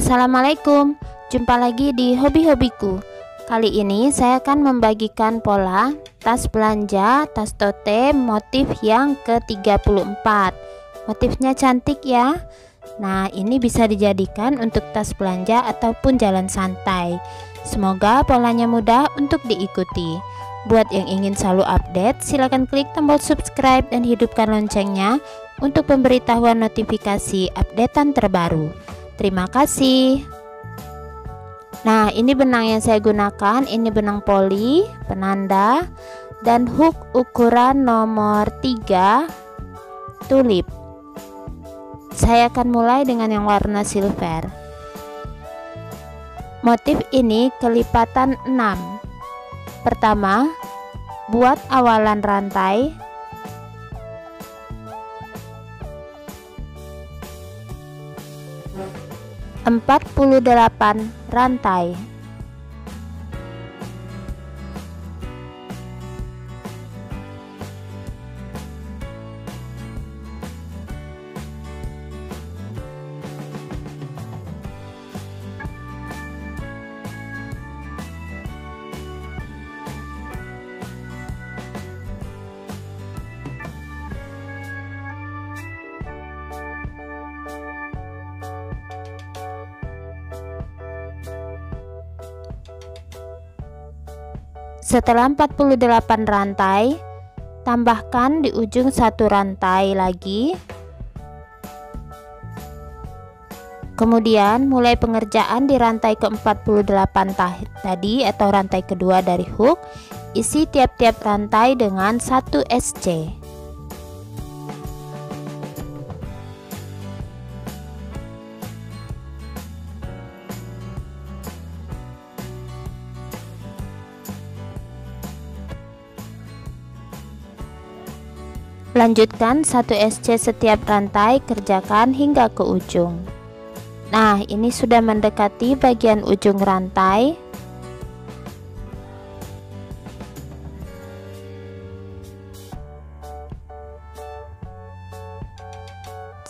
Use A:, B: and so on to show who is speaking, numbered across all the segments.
A: Assalamualaikum, jumpa lagi di hobi-hobiku. Kali ini saya akan membagikan pola tas belanja, tas tote motif yang ke-34. Motifnya cantik ya. Nah, ini bisa dijadikan untuk tas belanja ataupun jalan santai. Semoga polanya mudah untuk diikuti. Buat yang ingin selalu update, silakan klik tombol subscribe dan hidupkan loncengnya untuk pemberitahuan notifikasi updatean terbaru. Terima kasih. Nah, ini benang yang saya gunakan, ini benang poli, penanda, dan hook ukuran nomor 3 tulip. Saya akan mulai dengan yang warna silver. Motif ini kelipatan 6. Pertama, buat awalan rantai. Empat 48 rantai. Setelah 48 rantai, tambahkan di ujung satu rantai lagi. Kemudian mulai pengerjaan di rantai ke-48 tadi atau rantai kedua dari hook. Isi tiap-tiap rantai dengan 1 SC. Lanjutkan 1 SC setiap rantai, kerjakan hingga ke ujung. Nah, ini sudah mendekati bagian ujung rantai.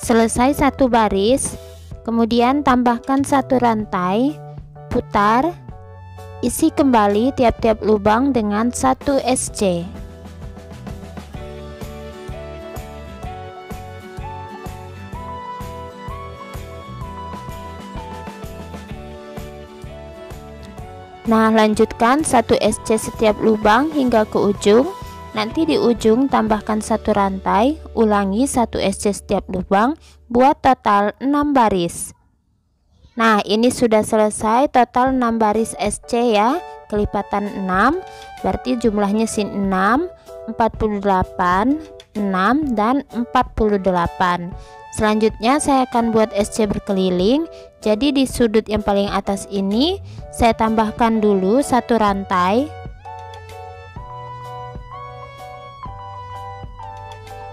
A: Selesai satu baris, kemudian tambahkan satu rantai, putar, isi kembali tiap-tiap lubang dengan 1 SC. Nah, lanjutkan 1 SC setiap lubang hingga ke ujung. Nanti di ujung tambahkan satu rantai, ulangi 1 SC setiap lubang, buat total 6 baris. Nah, ini sudah selesai total 6 baris SC ya, kelipatan 6, berarti jumlahnya sin 6, 48, 6, dan 48. Selanjutnya saya akan buat SC berkeliling. Jadi di sudut yang paling atas ini saya tambahkan dulu satu rantai.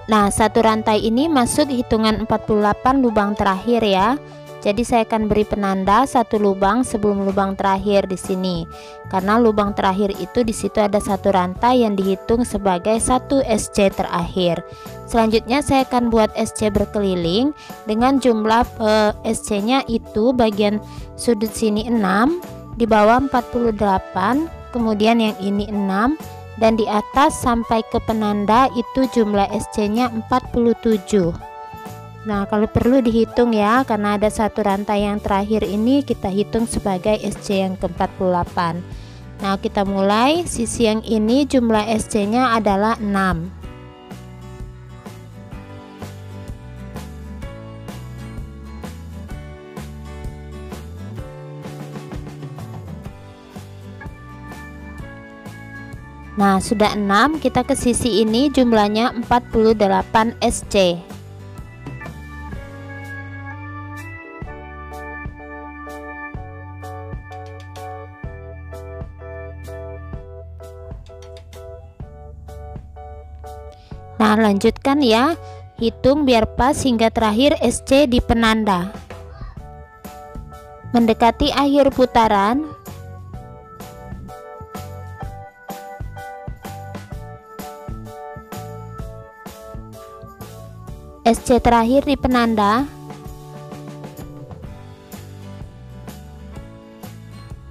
A: Nah, satu rantai ini masuk hitungan 48 lubang terakhir ya. Jadi saya akan beri penanda satu lubang sebelum lubang terakhir di sini. Karena lubang terakhir itu di situ ada satu rantai yang dihitung sebagai 1 SC terakhir. Selanjutnya saya akan buat SC berkeliling dengan jumlah SC-nya itu bagian sudut sini 6, di bawah 48, kemudian yang ini 6, dan di atas sampai ke penanda itu jumlah SC-nya 47. Nah, kalau perlu dihitung ya, karena ada satu rantai yang terakhir ini kita hitung sebagai SC yang ke-48. Nah, kita mulai sisi yang ini jumlah SC-nya adalah 6. Nah, sudah 6, kita ke sisi ini jumlahnya 48 SC. Nah, lanjutkan ya, hitung biar pas hingga terakhir SC di penanda. Mendekati akhir putaran, SC terakhir di penanda.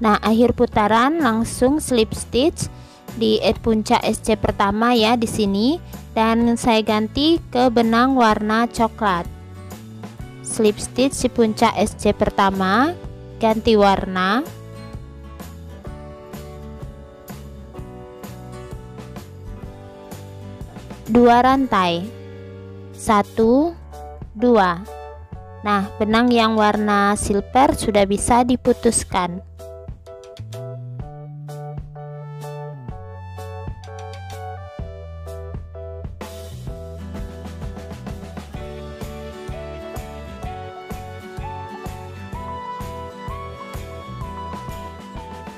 A: Nah, akhir putaran langsung slip stitch di puncak SC pertama ya di sini, dan saya ganti ke benang warna coklat. Slip stitch di puncak SC pertama, ganti warna. Dua rantai, 1 2. Nah, benang yang warna silver sudah bisa diputuskan.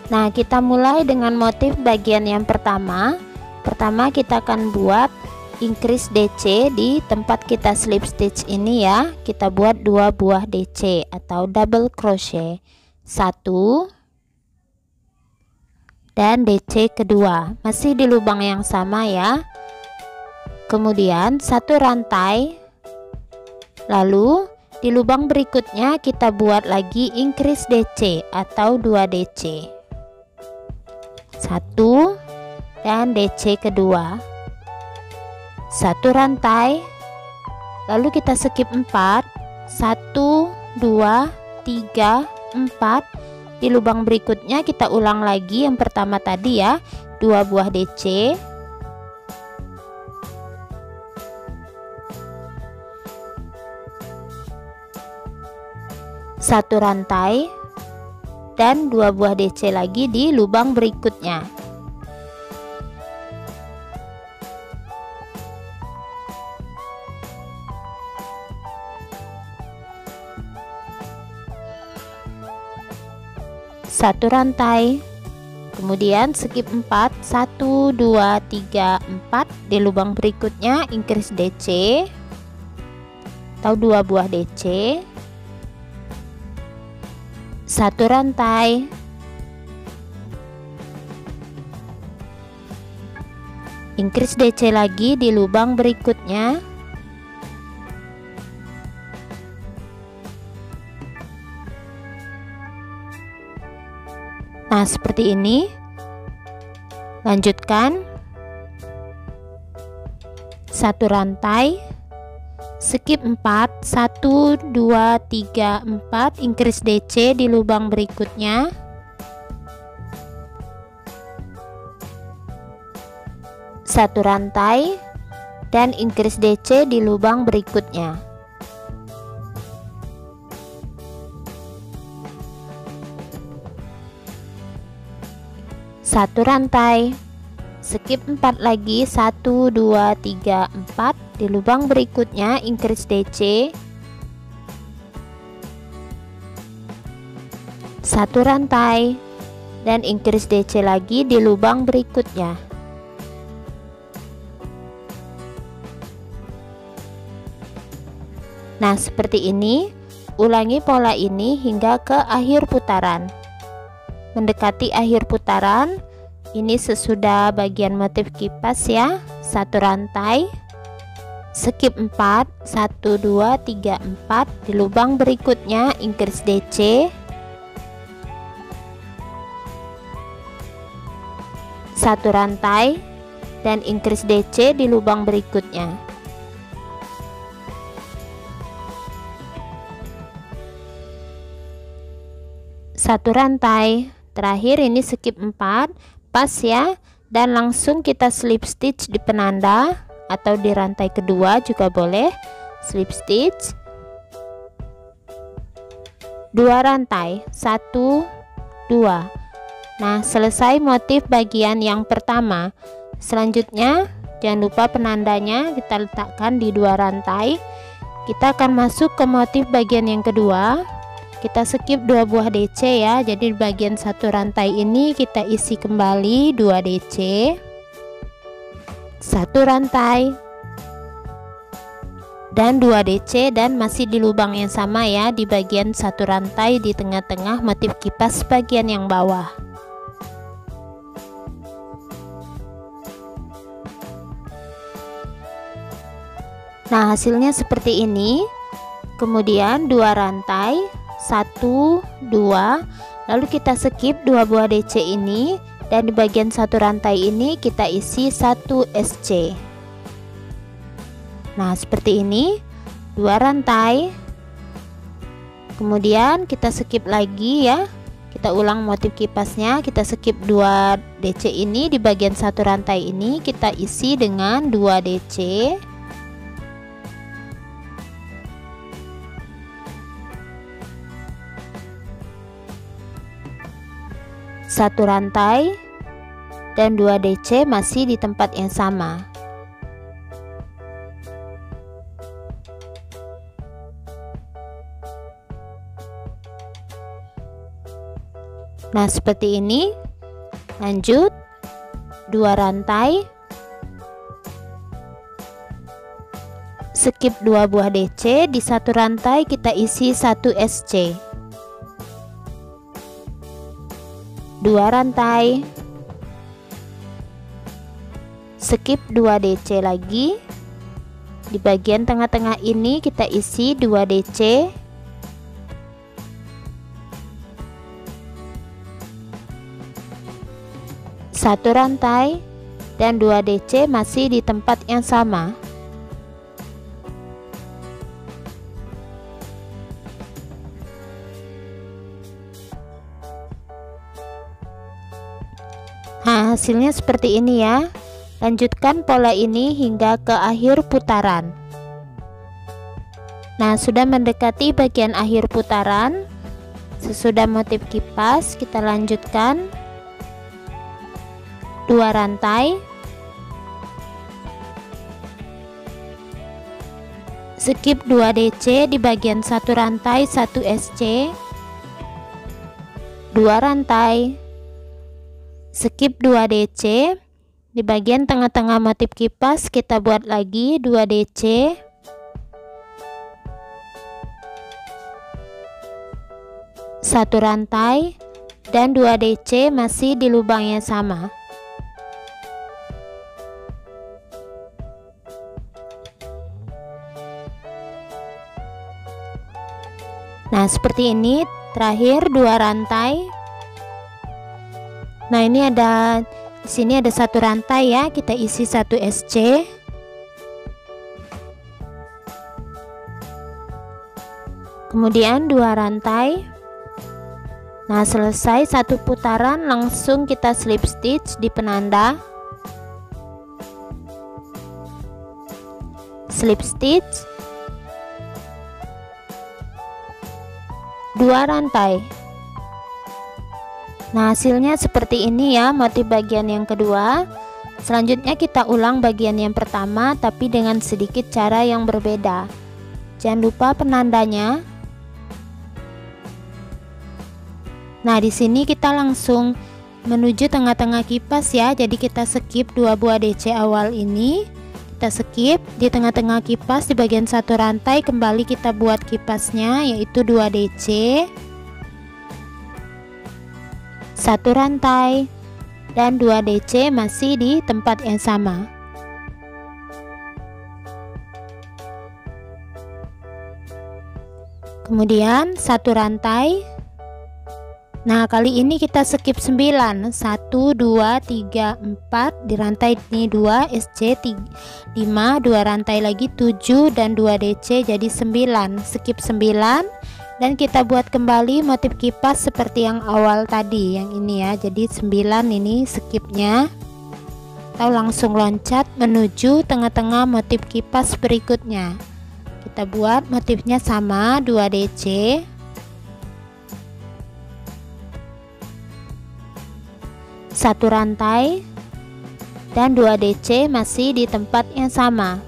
A: Nah, kita mulai dengan motif bagian yang pertama. Pertama kita akan buat increase DC di tempat kita slip stitch ini ya. Kita buat 2 buah DC atau double crochet, 1 dan DC kedua, masih di lubang yang sama ya. Kemudian 1 rantai, lalu di lubang berikutnya kita buat lagi increase DC atau 2 DC, 1 dan DC kedua, 1 rantai, lalu kita skip 4, 1 2 3 4. Di lubang berikutnya kita ulang lagi yang pertama tadi ya, 2 buah DC, 1 rantai dan 2 buah DC lagi di lubang berikutnya. Satu rantai, kemudian skip 4, 1 2 3 4. Di lubang berikutnya increase DC atau 2 buah DC, 1 rantai, increase DC lagi di lubang berikutnya, nah seperti ini. Lanjutkan 1 rantai, skip 4, 1 2 3 4, increase DC di lubang berikutnya, 1 rantai dan increase DC di lubang berikutnya. Satu rantai, skip 4 lagi, 1 2 3 4. Di lubang berikutnya increase DC, 1 rantai dan increase DC lagi di lubang berikutnya. Nah seperti ini. Ulangi pola ini hingga ke akhir putaran. Mendekati akhir putaran, ini sesudah bagian motif kipas ya. 1 rantai, skip 4, 1 2 3 4. Di lubang berikutnya increase DC, 1 rantai dan increase DC di lubang berikutnya. Satu rantai. Terakhir ini skip 4, pas ya, dan langsung kita slip stitch di penanda atau di rantai kedua juga boleh. Slip stitch 2 rantai, 1 2. Nah selesai motif bagian yang pertama. Selanjutnya jangan lupa penandanya kita letakkan di 2 rantai. Kita akan masuk ke motif bagian yang kedua. Kita skip 2 buah DC ya. Jadi di bagian 1 rantai ini kita isi kembali 2 DC, 1 rantai dan 2 DC, dan masih di lubang yang sama ya, di bagian 1 rantai di tengah-tengah motif kipas bagian yang bawah. Nah hasilnya seperti ini. Kemudian 2 rantai, 1 2, Lalu kita skip 2 buah DC ini, dan di bagian satu rantai ini kita isi 1 SC. Nah, seperti ini, 2 rantai. Kemudian kita skip lagi ya. Kita ulang motif kipasnya, kita skip 2 DC ini, di bagian satu rantai ini kita isi dengan 2 DC. Satu rantai dan 2 DC masih di tempat yang sama. Nah, seperti ini. Lanjut 2 rantai, skip 2 buah DC, di satu rantai kita isi 1 SC. 2 rantai, skip 2 DC lagi, di bagian tengah-tengah ini kita isi 2 DC. Satu rantai dan 2 DC masih di tempat yang sama. Nah, hasilnya seperti ini ya. Lanjutkan pola ini hingga ke akhir putaran. Nah, sudah mendekati bagian akhir putaran. Sesudah motif kipas, kita lanjutkan 2 rantai, skip 2 DC, di bagian satu rantai 1 SC. 2 rantai, skip 2 DC, di bagian tengah-tengah motif kipas kita buat lagi 2 DC. 1 rantai dan 2 DC masih di lubang yang sama. Nah, seperti ini. Terakhir 2 rantai. Nah, ini ada di sini ada 1 rantai ya, kita isi 1 SC. Kemudian 2 rantai. Nah, selesai 1 putaran langsung kita slip stitch di penanda. Slip stitch, 2 rantai. Nah, hasilnya seperti ini ya, motif bagian yang kedua. Selanjutnya kita ulang bagian yang pertama tapi dengan sedikit cara yang berbeda. Jangan lupa penandanya. Nah, di sini kita langsung menuju tengah-tengah kipas ya. Jadi kita skip 2 buah DC awal ini. Kita skip di tengah-tengah kipas, di bagian satu rantai kembali kita buat kipasnya, yaitu 2 DC. 1 rantai dan 2 DC masih di tempat yang sama. Kemudian 1 rantai. Nah, kali ini kita skip 9. 1 2 3 4, di rantai ini 2 SC 5, 2 rantai lagi 7 dan 2 DC jadi 9. Skip 9 dan kita buat kembali motif kipas seperti yang awal tadi, yang ini ya. Jadi 9 ini skipnya. Atau langsung loncat menuju tengah-tengah motif kipas berikutnya. Kita buat motifnya sama, 2 DC. 1 rantai dan 2 DC masih di tempat yang sama.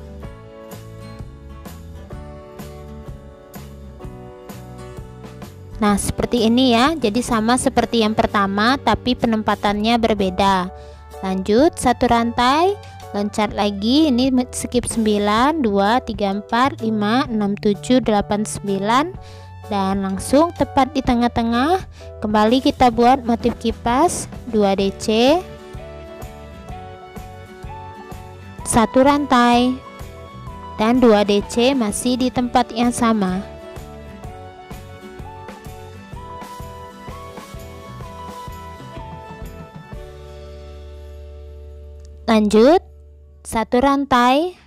A: Nah, seperti ini ya. Jadi sama seperti yang pertama tapi penempatannya berbeda. Lanjut 1 rantai, loncat lagi, ini skip 9, 2 3 4 5 6 7 8 9 dan langsung tepat di tengah-tengah. Kembali kita buat motif kipas, 2 DC, 1 rantai dan 2 DC masih di tempat yang sama. Lanjut, satu rantai,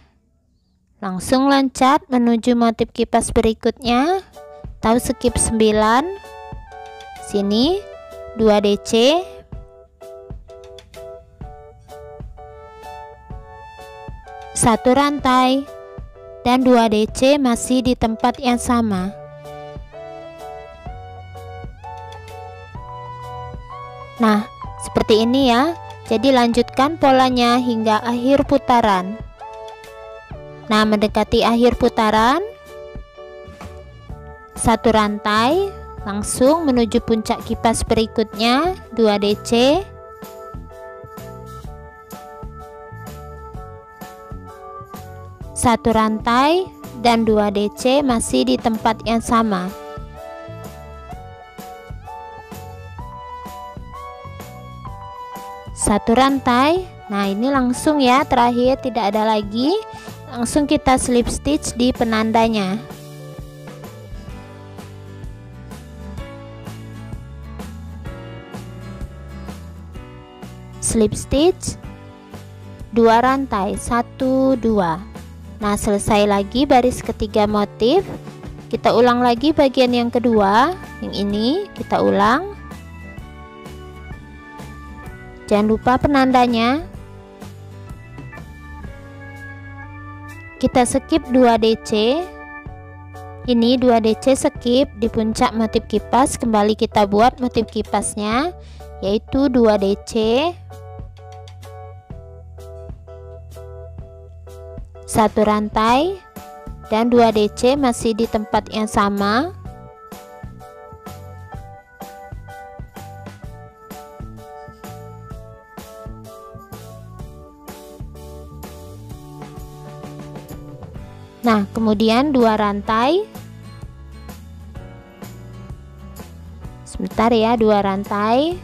A: langsung loncat menuju motif kipas berikutnya, atau skip 9. Sini 2 DC, satu rantai, dan 2 DC masih di tempat yang sama. Nah, seperti ini ya. Jadi lanjutkan polanya hingga akhir putaran. Nah, mendekati akhir putaran, satu rantai, langsung menuju puncak kipas berikutnya, 2 DC, satu rantai, dan 2 DC masih di tempat yang sama. Satu rantai. Nah, ini langsung ya, terakhir tidak ada lagi, langsung kita slip stitch di penandanya. Slip stitch 2 rantai, 1 2. Nah, selesai lagi baris ketiga motif. Kita ulang lagi bagian yang kedua, yang ini kita ulang. Jangan lupa penandanya. Kita skip 2 DC. Ini 2 DC skip di puncak motif kipas. Kembali kita buat motif kipasnya, yaitu 2 DC, satu rantai, dan 2 DC masih di tempat yang sama. Nah, kemudian 2 rantai. Sebentar ya, 2 rantai.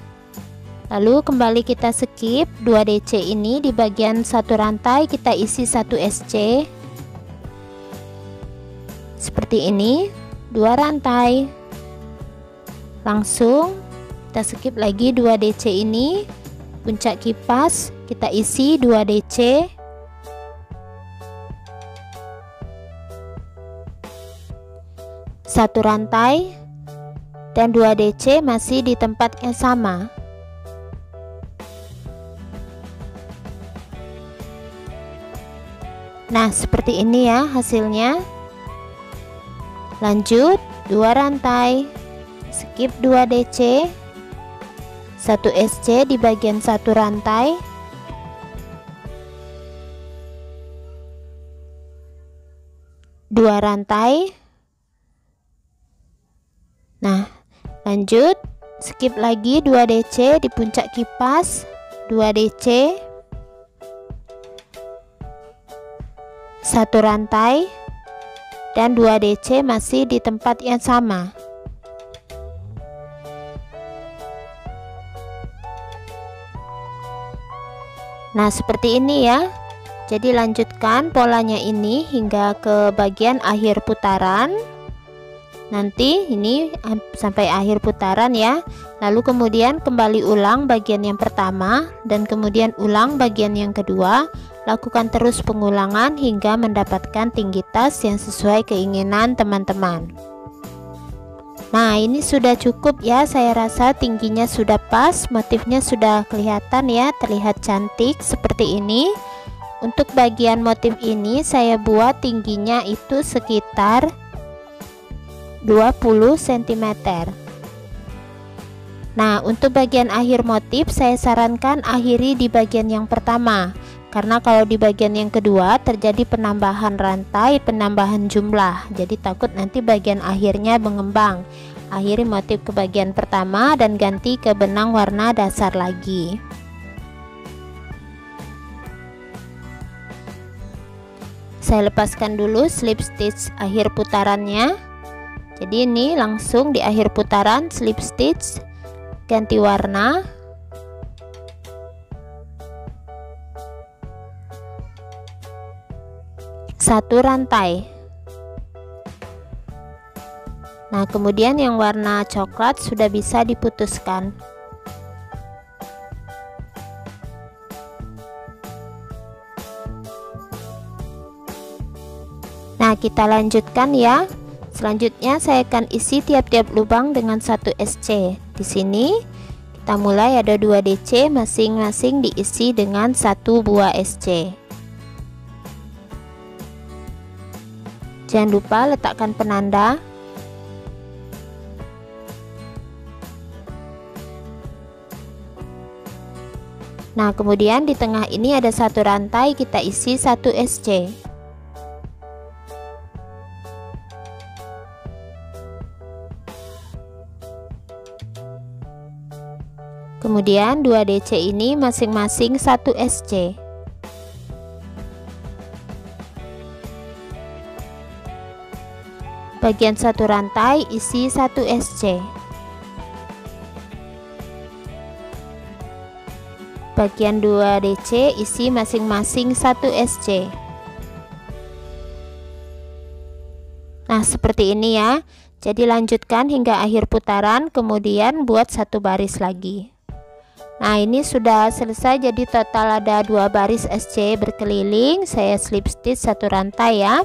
A: Lalu kembali kita skip 2 DC ini, di bagian satu rantai kita isi 1 SC. Seperti ini, 2 rantai. Langsung kita skip lagi 2 DC ini, puncak kipas kita isi 2 DC. Satu rantai, dan 2 DC masih di tempat yang sama. Nah, seperti ini ya hasilnya. Lanjut 2 rantai, skip 2 DC, 1 SC di bagian satu rantai, dua rantai. Nah, lanjut skip lagi 2 DC di puncak kipas, 2 DC, satu rantai, dan 2 DC masih di tempat yang sama. Nah, seperti ini ya. Jadi lanjutkan polanya ini hingga ke bagian akhir putaran. Nanti ini sampai akhir putaran ya. Lalu kemudian kembali ulang bagian yang pertama dan kemudian ulang bagian yang kedua. Lakukan terus pengulangan hingga mendapatkan tinggi tas yang sesuai keinginan teman-teman. Nah, ini sudah cukup ya, saya rasa tingginya sudah pas, motifnya sudah kelihatan ya, terlihat cantik seperti ini. Untuk bagian motif ini saya buat tingginya itu sekitar 20 cm. Nah, untuk bagian akhir motif saya sarankan akhiri di bagian yang pertama, karena kalau di bagian yang kedua terjadi penambahan rantai, penambahan jumlah, jadi takut nanti bagian akhirnya mengembang. Akhiri motif ke bagian pertama dan ganti ke benang warna dasar lagi. Saya lepaskan dulu slip stitch akhir putarannya. Jadi ini langsung di akhir putaran slip stitch, ganti warna. Satu rantai. Nah, kemudian yang warna coklat sudah bisa diputuskan. Nah, kita lanjutkan ya. Selanjutnya saya akan isi tiap-tiap lubang dengan 1 SC. Di sini kita mulai ada 2 DC, masing-masing diisi dengan 1 buah SC. Jangan lupa letakkan penanda. Nah, kemudian di tengah ini ada 1 rantai, kita isi 1 SC. Kemudian 2 DC ini masing-masing 1 SC. Bagian 1 rantai isi 1 SC. Bagian 2 DC isi masing-masing 1 SC. Nah, seperti ini ya. Jadi lanjutkan hingga akhir putaran, kemudian buat 1 baris lagi. Nah, ini sudah selesai, jadi total ada 2 baris SC berkeliling. Saya slip stitch 1 rantai ya.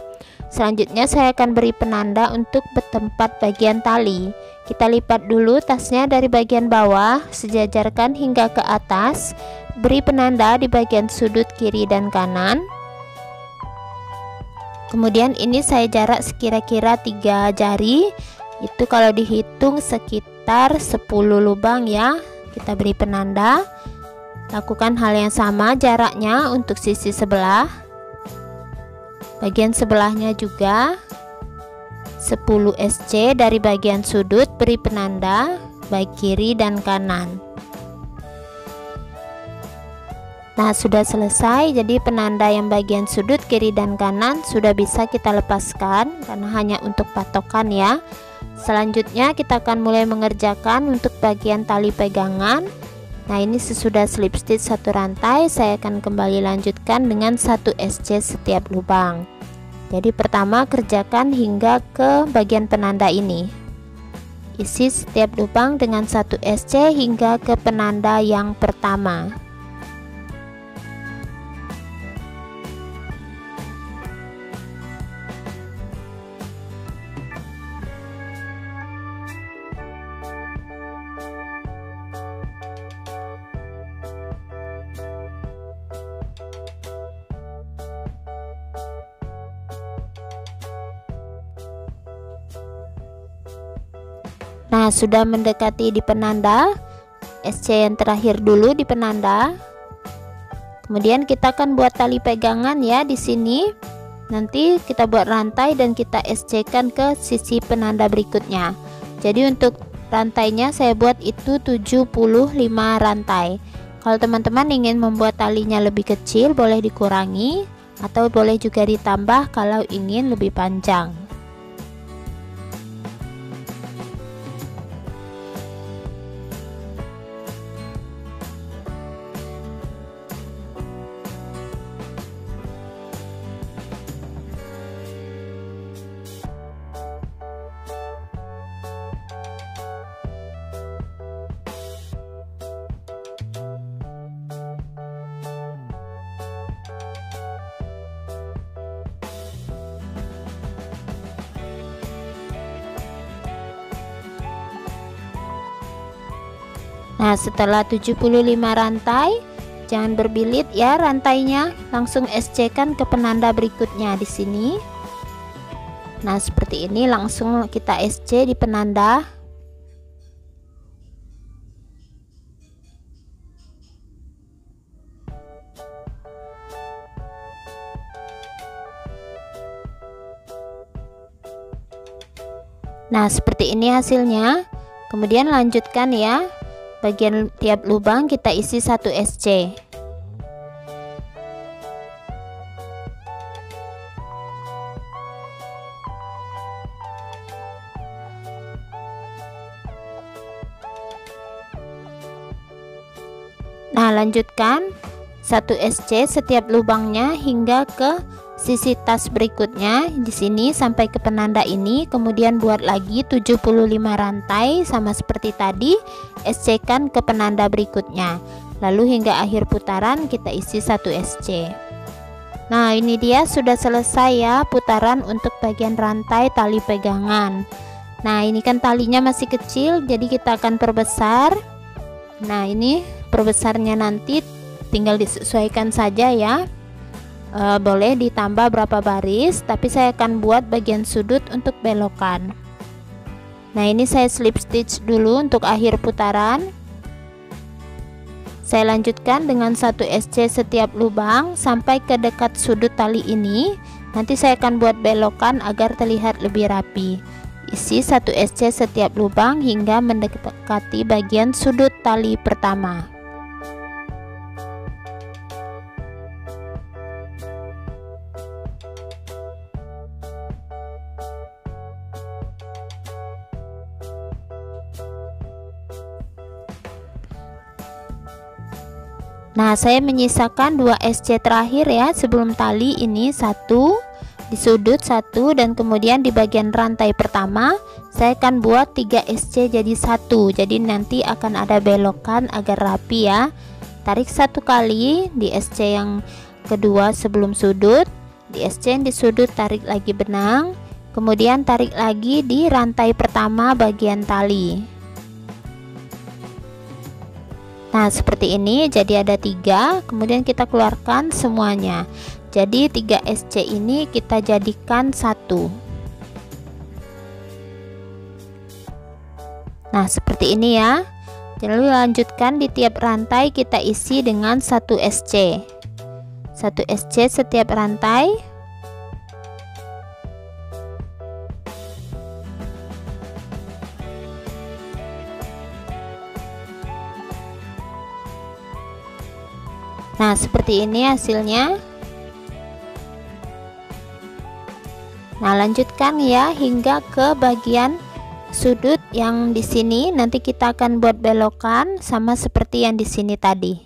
A: Selanjutnya saya akan beri penanda untuk tempat bagian tali. Kita lipat dulu tasnya dari bagian bawah, sejajarkan hingga ke atas. Beri penanda di bagian sudut kiri dan kanan. Kemudian ini saya jarak sekira-kira 3 jari. Itu kalau dihitung sekitar 10 lubang ya. Kita beri penanda. Lakukan hal yang sama jaraknya untuk sisi sebelah. Bagian sebelahnya juga 10 SC dari bagian sudut, beri penanda baik kiri dan kanan. Nah, sudah selesai, jadi penanda yang bagian sudut kiri dan kanan sudah bisa kita lepaskan karena hanya untuk patokan ya. Selanjutnya kita akan mulai mengerjakan untuk bagian tali pegangan. Nah, ini sesudah slip stitch 1 rantai, saya akan kembali lanjutkan dengan 1 SC setiap lubang. Jadi pertama kerjakan hingga ke bagian penanda ini. Isi setiap lubang dengan 1 SC hingga ke penanda yang pertama. Nah, sudah mendekati di penanda, SC yang terakhir dulu di penanda. Kemudian kita akan buat tali pegangan ya di sini. Nanti kita buat rantai dan kita SC-kan ke sisi penanda berikutnya. Jadi untuk rantainya saya buat itu 75 rantai. Kalau teman-teman ingin membuat talinya lebih kecil, boleh dikurangi atau boleh juga ditambah kalau ingin lebih panjang. Nah, setelah 75 rantai, jangan berbilit ya rantainya, langsung SC-kan ke penanda berikutnya di sini. Nah, seperti ini langsung kita SC di penanda. Nah, seperti ini hasilnya. Kemudian lanjutkan ya. Bagian tiap lubang kita isi 1 SC. Nah, lanjutkan 1 SC setiap lubangnya hingga ke sisi tas berikutnya di sini sampai ke penanda ini. Kemudian buat lagi 75 rantai sama seperti tadi, SC-kan ke penanda berikutnya. Lalu hingga akhir putaran kita isi 1 SC. Nah, ini dia sudah selesai ya putaran untuk bagian rantai tali pegangan. Nah, ini kan talinya masih kecil, jadi kita akan perbesar. Nah, ini perbesarnya nanti tinggal disesuaikan saja ya. Boleh ditambah berapa baris, tapi saya akan buat bagian sudut untuk belokan. Nah, ini saya slip stitch dulu untuk akhir putaran. Saya lanjutkan dengan 1 SC setiap lubang sampai ke dekat sudut tali ini. Nanti saya akan buat belokan agar terlihat lebih rapi. Isi 1 SC setiap lubang hingga mendekati bagian sudut tali pertama. Nah, saya menyisakan 2 SC terakhir ya sebelum tali ini, 1 di sudut 1, dan kemudian di bagian rantai pertama saya akan buat 3 SC jadi 1. Jadi nanti akan ada belokan agar rapi ya. Tarik 1 kali di SC yang kedua sebelum sudut, di SC yang di sudut tarik lagi benang, kemudian tarik lagi di rantai pertama bagian tali. Nah, seperti ini, jadi ada 3, kemudian kita keluarkan semuanya. Jadi 3 SC ini kita jadikan 1. Nah, seperti ini ya. Lalu lanjutkan di tiap rantai kita isi dengan 1 SC. 1 SC setiap rantai. Nah, seperti ini hasilnya. Nah, lanjutkan ya hingga ke bagian sudut yang di sini. Nanti kita akan buat belokan sama seperti yang di sini tadi.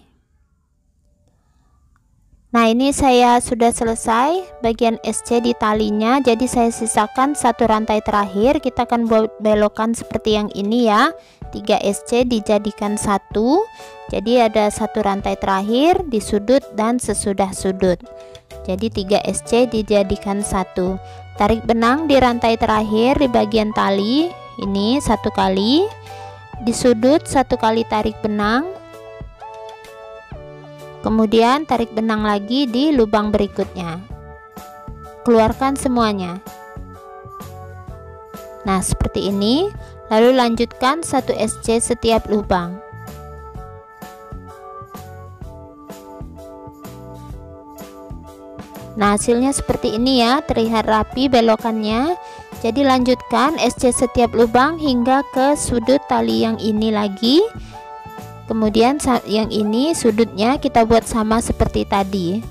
A: Nah, ini saya sudah selesai bagian SC di talinya. Jadi saya sisakan 1 rantai terakhir. Kita akan buat belokan seperti yang ini ya. 3 SC dijadikan 1. Jadi ada 1 rantai terakhir di sudut dan sesudah sudut. Jadi 3 SC dijadikan 1. Tarik benang di rantai terakhir di bagian tali ini 1 kali. Di sudut 1 kali tarik benang. Kemudian tarik benang lagi di lubang berikutnya. Keluarkan semuanya. Nah, seperti ini. Lalu lanjutkan 1 SC setiap lubang. Nah, hasilnya seperti ini ya, terlihat rapi belokannya. Jadi lanjutkan SC setiap lubang hingga ke sudut tali yang ini lagi. Kemudian yang ini sudutnya kita buat sama seperti tadi.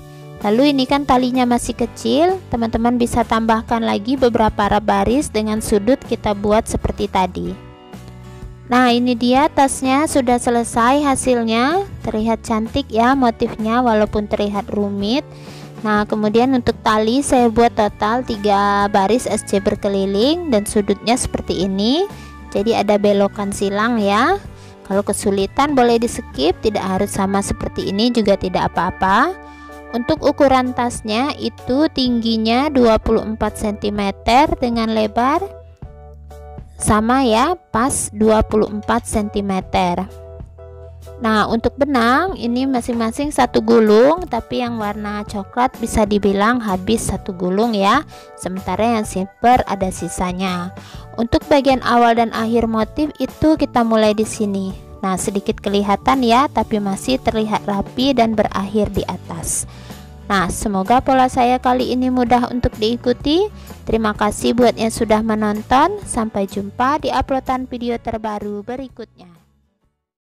A: Lalu ini kan talinya masih kecil, teman-teman bisa tambahkan lagi beberapa baris dengan sudut kita buat seperti tadi. Nah, ini dia tasnya sudah selesai hasilnya. Terlihat cantik ya motifnya walaupun terlihat rumit. Nah, kemudian untuk tali saya buat total 3 baris SC berkeliling dan sudutnya seperti ini. Jadi ada belokan silang ya. Kalau kesulitan boleh di skip, tidak harus sama seperti ini juga tidak apa-apa. Untuk ukuran tasnya itu tingginya 24 cm dengan lebar sama ya, pas 24 cm. Nah, untuk benang ini masing-masing 1 gulung, tapi yang warna coklat bisa dibilang habis 1 gulung ya. Sementara yang silver ada sisanya. Untuk bagian awal dan akhir motif itu kita mulai di sini. Nah, sedikit kelihatan ya, tapi masih terlihat rapi dan berakhir di atas. Nah, semoga pola saya kali ini mudah untuk diikuti. Terima kasih buat yang sudah menonton. Sampai jumpa di uploadan video terbaru berikutnya.